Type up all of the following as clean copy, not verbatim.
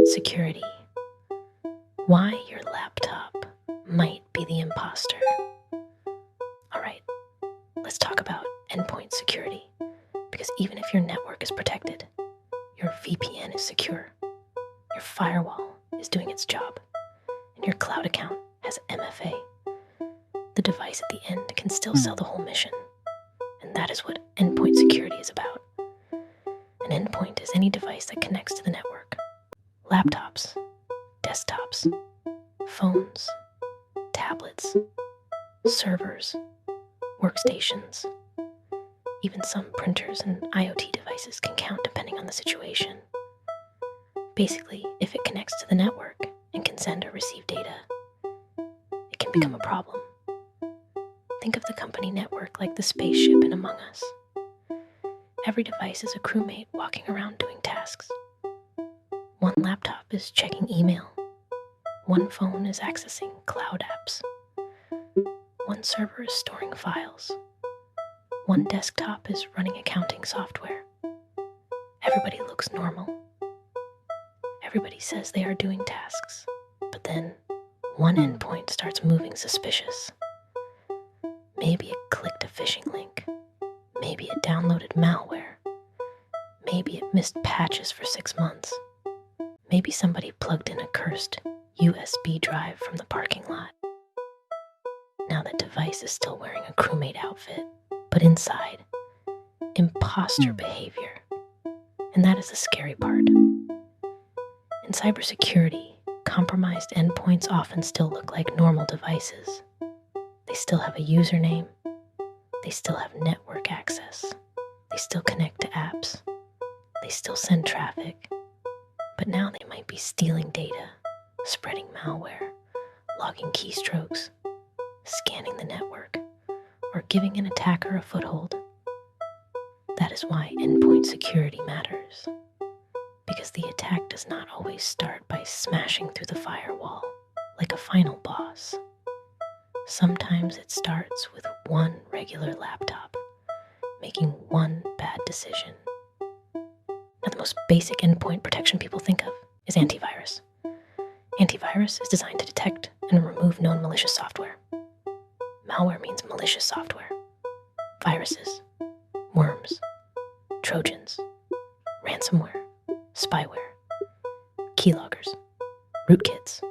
Endpoint security. Why your laptop might be the imposter. Alright, let's talk about endpoint security, because even if your network is protected, your VPN is secure, your firewall is doing its job, and your cloud account has MFA, the device at the end can still sell the whole mission. And that is what endpoint security is about. An endpoint is any device that connects to the network. Laptops, desktops, phones, tablets, servers, workstations. Even some printers and IoT devices can count depending on the situation. Basically, if it connects to the network and can send or receive data, it can become a problem. Think of the company network like the spaceship in Among Us. Every device is a crewmate walking around doing tasks. One laptop is checking email. One phone is accessing cloud apps. One server is storing files. One desktop is running accounting software. Everybody looks normal. Everybody says they are doing tasks, but then one endpoint starts moving suspicious. Maybe it clicked a phishing link. Maybe it downloaded malware. Maybe it missed patches for 6 months. Maybe somebody plugged in a cursed USB drive from the parking lot. Now that device is still wearing a crewmate outfit, but inside, imposter behavior. And that is the scary part. In cybersecurity, compromised endpoints often still look like normal devices. They still have a username. They still have network access. They still connect to apps. They still send traffic. But now they might be stealing data, spreading malware, logging keystrokes, scanning the network, or giving an attacker a foothold. That is why endpoint security matters. Because the attack does not always start by smashing through the firewall like a final boss. Sometimes it starts with one regular laptop, making one bad decision. Now, the most basic endpoint protection people think of is antivirus. Antivirus is designed to detect and remove known malicious software. Malware means malicious software. Viruses, worms, trojans, ransomware, spyware, keyloggers, rootkits,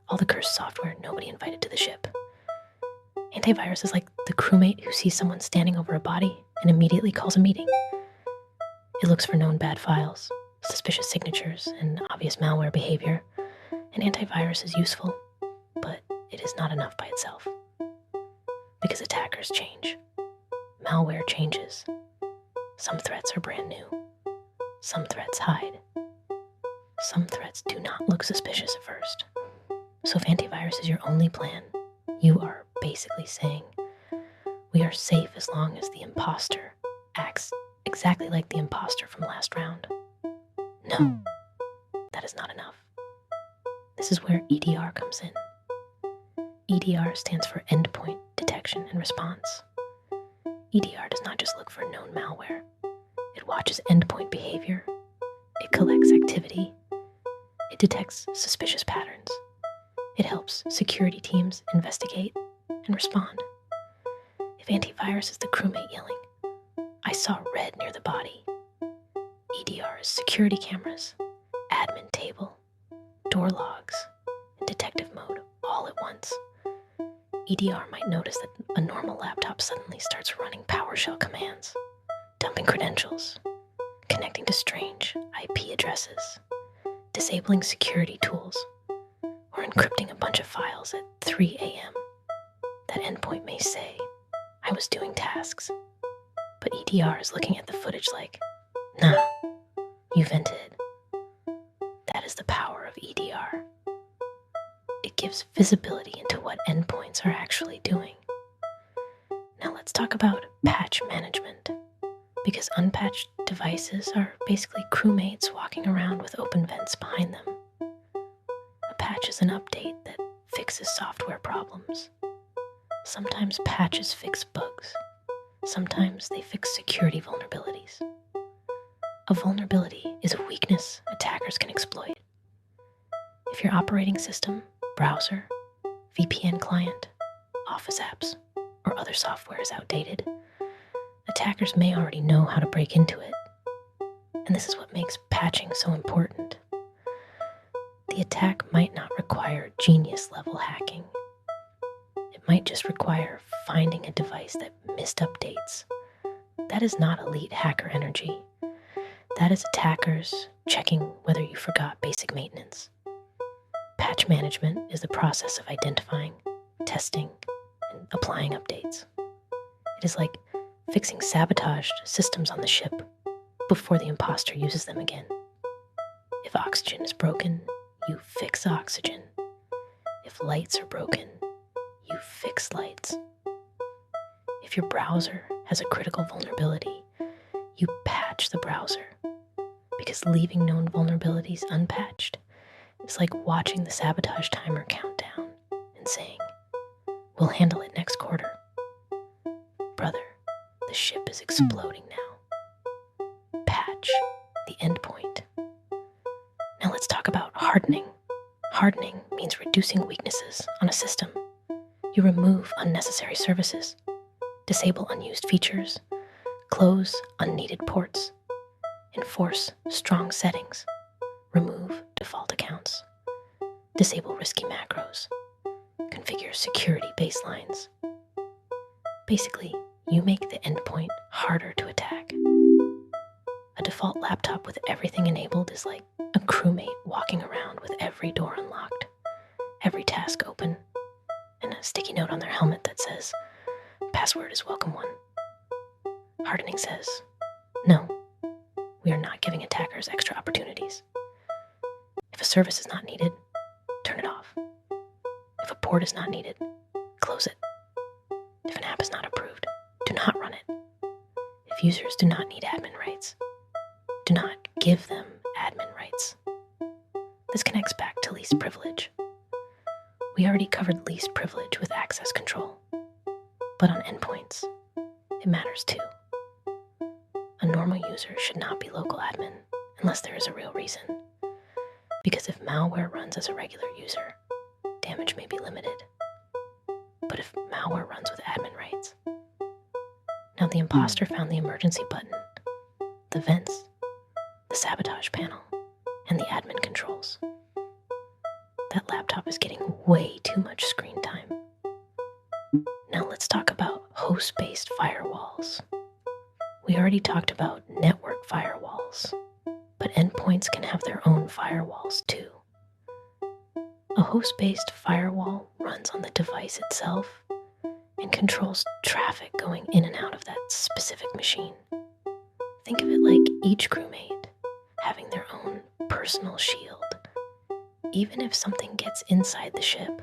all the cursed software nobody invited to the ship. Antivirus is like the crewmate who sees someone standing over a body and immediately calls a meeting. It looks for known bad files, suspicious signatures, and obvious malware behavior. And antivirus is useful, but it is not enough by itself. Because attackers change. Malware changes. Some threats are brand new. Some threats hide. Some threats do not look suspicious at first. So if antivirus is your only plan, you are basically saying, we are safe as long as the imposter acts exactly like the imposter from last round. No, that is not enough. This is where EDR comes in. EDR stands for endpoint detection and response. EDR does not just look for known malware. It watches endpoint behavior. It collects activity. It detects suspicious patterns. It helps security teams investigate and respond. If antivirus is the crewmate yelling, "I saw red near the body," EDR is security cameras, admin table, door logs, and detective mode all at once. EDR might notice that a normal laptop suddenly starts running PowerShell commands, dumping credentials, connecting to strange IP addresses, disabling security tools, or encrypting a bunch of files at 3 a.m. That endpoint may say, "I was doing tasks," but EDR is looking at the footage like, "Nah, you vented." That is the power of EDR. It gives visibility into what endpoints are actually doing. Now let's talk about patch management, because unpatched devices are basically crewmates walking around with open vents behind them. A patch is an update that fixes software problems. Sometimes patches fix bugs. Sometimes they fix security vulnerabilities. A vulnerability is a weakness attackers can exploit. If your operating system, browser, VPN client, Office apps, or other software is outdated, attackers may already know how to break into it. And this is what makes patching so important. The attack might not require genius-level hacking. It might just require finding a device that missed updates. That is not elite hacker energy. That is attackers checking whether you forgot basic maintenance. Patch management is the process of identifying, testing, and applying updates. It is like fixing sabotaged systems on the ship before the imposter uses them again. If oxygen is broken, you fix oxygen. If lights are broken, you fix lights. If your browser has a critical vulnerability, you patch the browser. Because leaving known vulnerabilities unpatched is like watching the sabotage timer count down and saying, "We'll handle it next quarter." Brother, the ship is exploding now. Patch the endpoint. Now let's talk about hardening. Hardening means reducing weaknesses on a system. You remove unnecessary services, disable unused features, close unneeded ports, enforce strong settings, remove default accounts, disable risky macros, configure security baselines. Basically, you make the endpoint harder to attack. A default laptop with everything enabled is like a crewmate walking around with every door unlocked, every task open, and a sticky note on their helmet that says, "Password is welcome one." Hardening says, "No, we are not giving attackers extra opportunities. If a service is not needed, turn it off. If a port is not needed, close it. If an app is not approved, do not run it. If users do not need admin rights, do not give them admin rights." This connects back to least privilege. We already covered least privilege with access control, but on endpoints, it matters too. A normal user should not be local admin unless there is a real reason. Because if malware runs as a regular user, damage may be limited. But if malware runs with admin rights. Now the imposter found the emergency button, the vents, the sabotage panel, and the admin controls. That laptop is getting way too much screen time. Now let's talk about host-based firewalls. We already talked about network firewalls, but endpoints can have their own firewalls too. A host-based firewall runs on the device itself and controls traffic going in and out of that specific machine. Think of it like each crewmate having their own personal shield. Even if something gets inside the ship,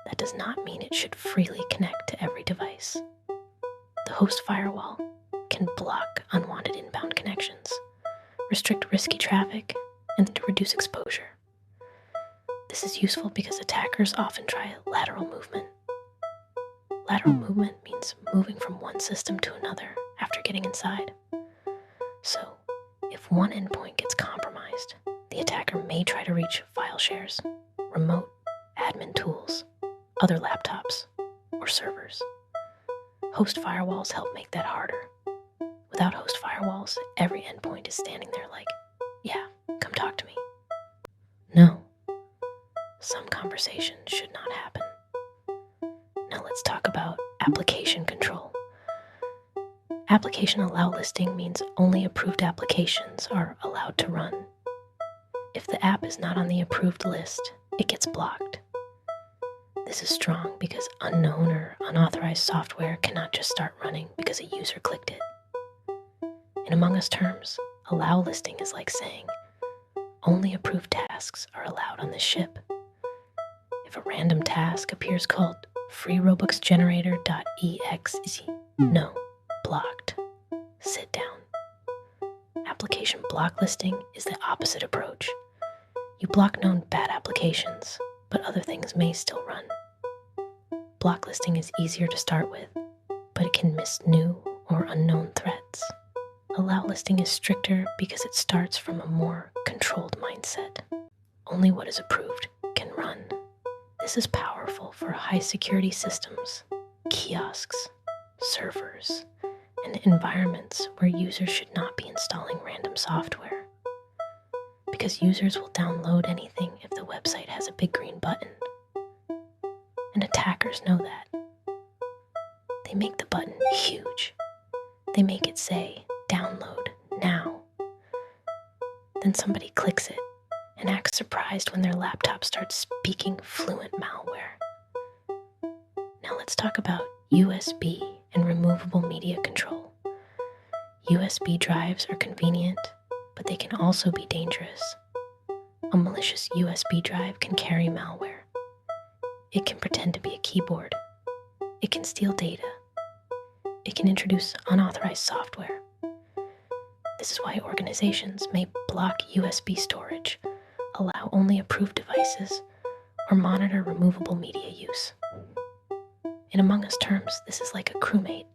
that does not mean it should freely connect to every device. The host firewall can block unwanted inbound connections, restrict risky traffic, and to reduce exposure. This is useful because attackers often try lateral movement. Lateral movement means moving from one system to another after getting inside. So, if one endpoint gets compromised, the attacker may try to reach file shares, remote admin tools, other laptops, or servers. Host firewalls help make that harder. Without host firewalls, every endpoint is standing there like, "Yeah, come talk to me." No, some conversations should not happen. Now let's talk about application control. Application allow listing means only approved applications are allowed to run. If the app is not on the approved list, it gets blocked. This is strong because unknown or unauthorized software cannot just start running because a user clicked it. In Among Us terms, allow listing is like saying, only approved tasks are allowed on this ship. If a random task appears called freerobuxgenerator.exe, no, blocked. Sit down. Application block listing is the opposite approach. You block known bad applications, but other things may still run. Block listing is easier to start with, but it can miss new or unknown threats. Allow listing is stricter because it starts from a more controlled mindset. only what is approved can run. This is powerful for high-security systems, kiosks, servers, and environments where users should not be installing random software. Because users will download anything if the website has a big green button. And attackers know that. They make the button huge. They make it say, "Download now." Then somebody clicks it and acts surprised when their laptop starts speaking fluent malware. Now let's talk about USB and removable media control. USB drives are convenient, but they can also be dangerous. A malicious USB drive can carry malware. It can pretend to be a keyboard. It can steal data. It can introduce unauthorized software. This is why organizations may block USB storage, allow only approved devices, or monitor removable media use. In Among Us terms, this is like a crewmate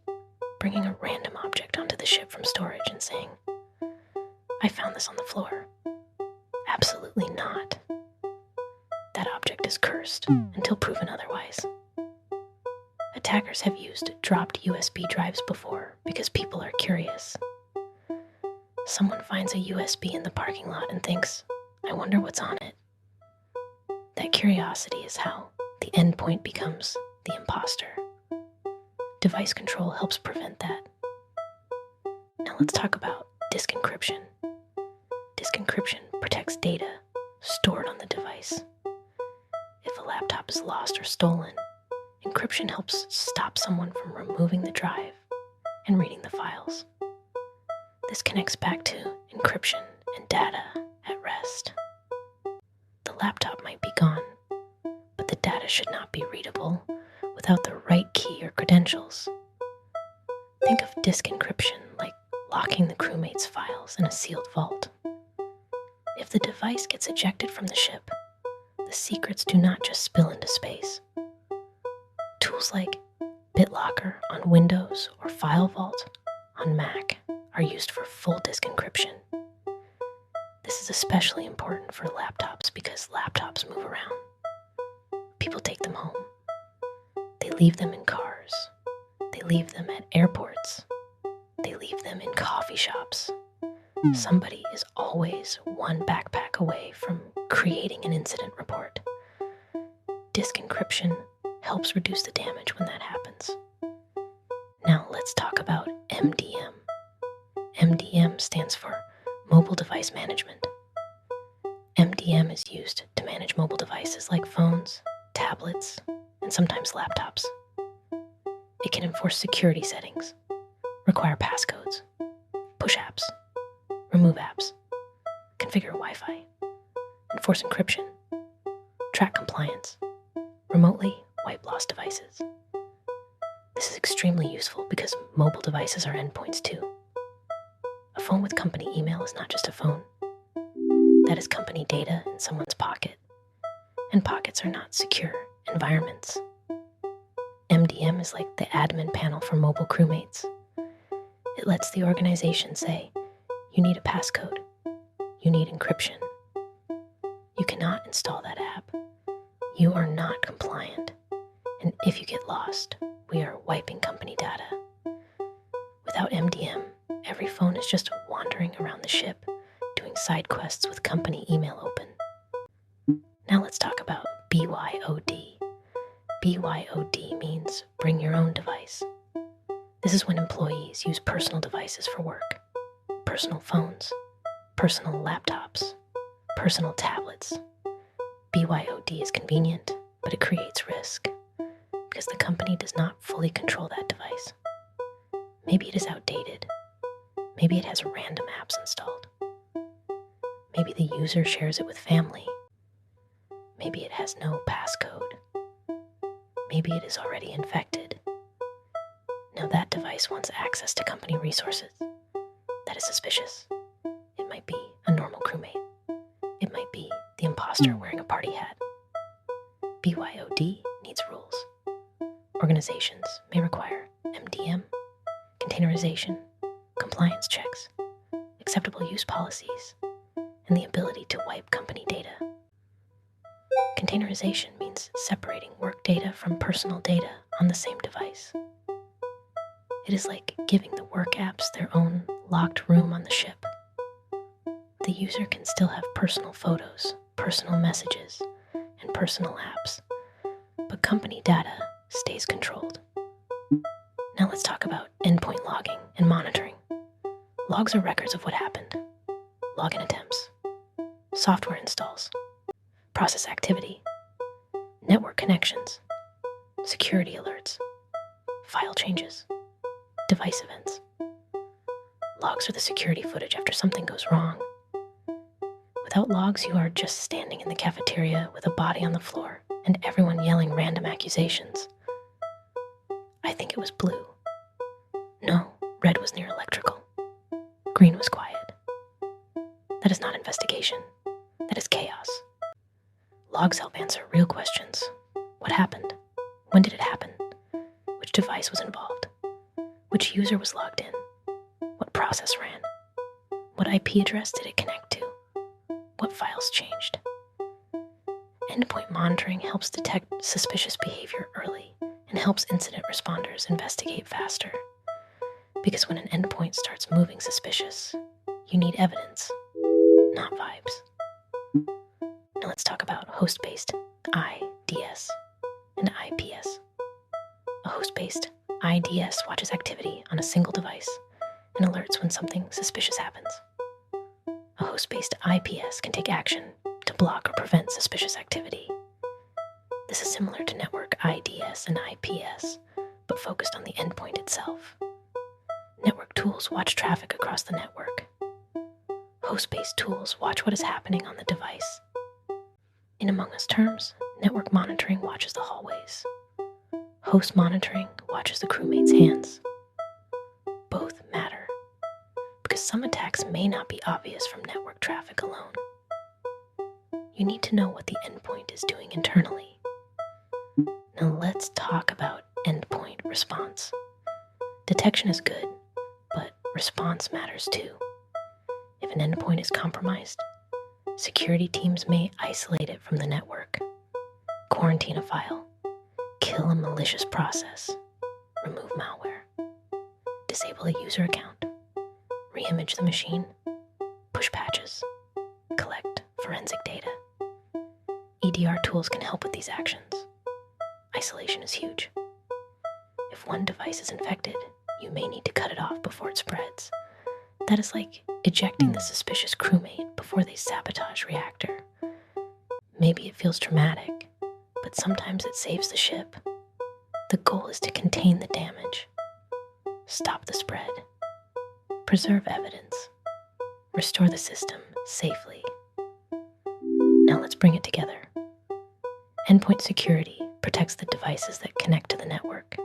bringing a random object onto the ship from storage and saying, "I found this on the floor." Absolutely not. That object is cursed until proven otherwise. Attackers have used dropped USB drives before because people are curious. Someone finds a USB in the parking lot and thinks, "I wonder what's on it." That curiosity is how the endpoint becomes the imposter. Device control helps prevent that. Now let's talk about disk encryption. Disk encryption protects data stored on the device. If a laptop is lost or stolen, encryption helps stop someone from removing the drive and reading the files. This connects back to encryption and data at rest. The laptop might be gone, but the data should not be readable without the right key or credentials. Think of disk encryption like locking the crewmate's files in a sealed vault. If the device gets ejected from the ship, the secrets do not just spill into space. Tools like BitLocker on Windows or FileVault on Mac are used for full disk encryption. This is especially important for laptops because laptops move around. People take them home. They leave them in cars. They leave them at airports. They leave them in coffee shops. Somebody is always one backpack away from creating an incident report. Disk encryption helps reduce the damage when that happens. Now let's talk about MDM. MDM stands for Mobile Device Management. MDM is used to manage mobile devices like phones, tablets, and sometimes laptops. It can enforce security settings, require passcodes, push apps, remove apps, configure Wi-Fi, enforce encryption, track compliance, remotely wipe lost devices. This is extremely useful because mobile devices are endpoints too. A phone with company email is not just a phone. That is company data in someone's pocket, and pockets are not secure environments. MDM is like the admin panel for mobile crewmates. It lets the organization say, "You need a passcode. You need encryption. You cannot install that app. You are not compliant. And if you get lost, we are wiping company data." Without MDM, every phone is just wandering around the ship, doing side quests with company email open. Now let's talk about BYOD. BYOD means bring your own device. This is when employees use personal devices for work. Personal phones, personal laptops, personal tablets. BYOD is convenient, but it creates risk because the company does not fully control that device. Maybe it is outdated. Maybe it has random apps installed. Maybe the user shares it with family. Maybe it has no passcode. Maybe it is already infected. Now that device wants access to company resources. That is suspicious. It might be a normal crewmate. It might be the imposter wearing a party hat. BYOD needs rules. Organizations may require MDM, containerization, compliance checks, acceptable use policies, and the ability to wipe company data. Containerization means separating work data from personal data on the same device. It is like giving the work apps their own locked room on the ship. The user can still have personal photos, personal messages, and personal apps, but company data stays controlled. Now let's talk about endpoint logging and monitoring. Logs are records of what happened. Login attempts, software installs, process activity, network connections, security alerts, file changes, device events. Logs are the security footage after something goes wrong. Without logs, you are just standing in the cafeteria with a body on the floor and everyone yelling random accusations. I think it was blue. No, red was near electrical. Green was quiet. That is not investigation. That is chaos. Logs help answer real questions. What happened? When did it happen? Which device was involved? Which user was logged in? What process ran? What IP address did it connect to? What files changed? Endpoint monitoring helps detect suspicious behavior early and helps incident responders investigate faster. Because when an endpoint starts moving suspicious, you need evidence, not vibes. Now let's talk about host-based IDS and IPS. A host-based IDS watches activity on a single device and alerts when something suspicious happens. A host-based IPS can take action to block or prevent suspicious activity. This is similar to network IDS and IPS, but focused on the endpoint itself. Network tools watch traffic across the network. Host-based tools watch what is happening on the device. In Among Us terms, network monitoring watches the hallways. Host monitoring watches the crewmate's hands. Both matter, because some attacks may not be obvious from network traffic alone. You need to know what the endpoint is doing internally. Now let's talk about endpoint response. Detection is good, but response matters too. If an endpoint is compromised, security teams may isolate it from the network, quarantine a file, kill a malicious process, remove malware, disable a user account, re-image the machine, push patches, collect forensic data. EDR tools can help with these actions. Isolation is huge. If one device is infected, you may need to cut it off before it spreads. That is like ejecting the suspicious crewmate before they sabotage reactor. Maybe it feels dramatic, but sometimes it saves the ship. The goal is to contain the damage, stop the spread, preserve evidence, restore the system safely. Now let's bring it together. Endpoint security protects the devices that connect to the network,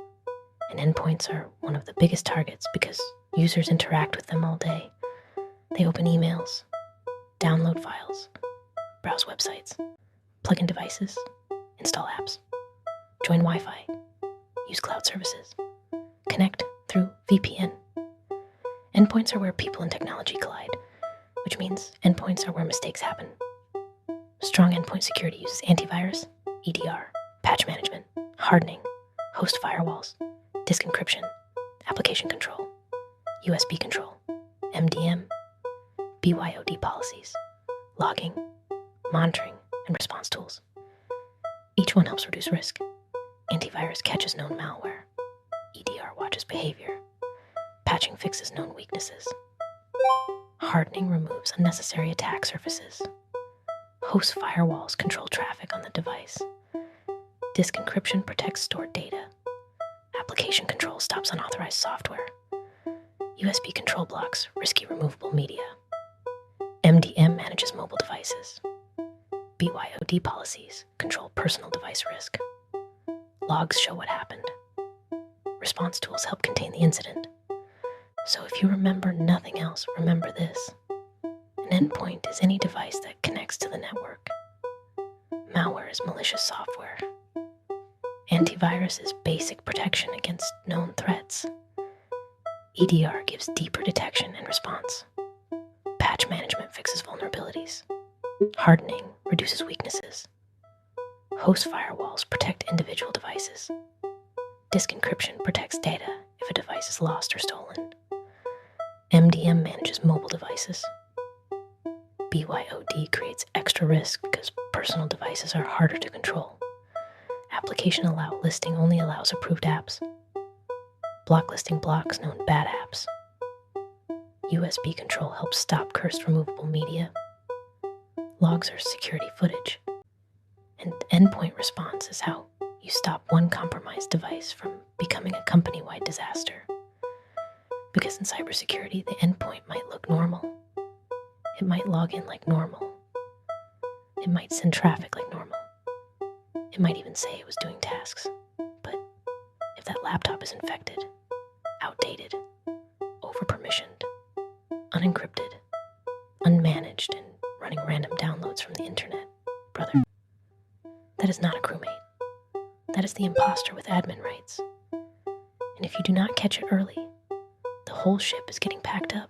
and endpoints are one of the biggest targets because users interact with them all day. They open emails, download files, browse websites, plug in devices, install apps, join Wi-Fi, use cloud services, connect through VPN. Endpoints are where people and technology collide, which means endpoints are where mistakes happen. Strong endpoint security uses antivirus, EDR, patch management, hardening, host firewalls, disk encryption, application control, USB control, MDM, BYOD policies, logging, monitoring, and response tools. Each one helps reduce risk. Antivirus catches known malware. EDR watches behavior. Patching fixes known weaknesses. Hardening removes unnecessary attack surfaces. Host firewalls control traffic on the device. Disk encryption protects stored data. Application control stops unauthorized software. USB control blocks risky removable media. MDM manages mobile devices. BYOD policies control personal device risk. Logs show what happened. Response tools help contain the incident. So if you remember nothing else, remember this. An endpoint is any device that connects to the network. Malware is malicious software. Antivirus is basic protection against known threats. EDR gives deeper detection and response. Patch management fixes vulnerabilities. Hardening reduces weaknesses. Host firewalls protect individual devices. Disk encryption protects data if a device is lost or stolen. MDM manages mobile devices. BYOD creates extra risk because personal devices are harder to control. Application allow listing only allows approved apps. Block listing blocks known bad apps. USB control helps stop cursed removable media. Logs are security footage. And endpoint response is how you stop one compromised device from becoming a company-wide disaster. Because in cybersecurity, the endpoint might look normal. It might log in like normal. It might send traffic like normal. It might even say it was doing tasks. But if that laptop is infected, outdated, over-permissioned, unencrypted, unmanaged, and running random downloads from the internet, brother, that is not a crewmate. That is the imposter with admin rights. And if you do not catch it early, the whole ship is getting packed up.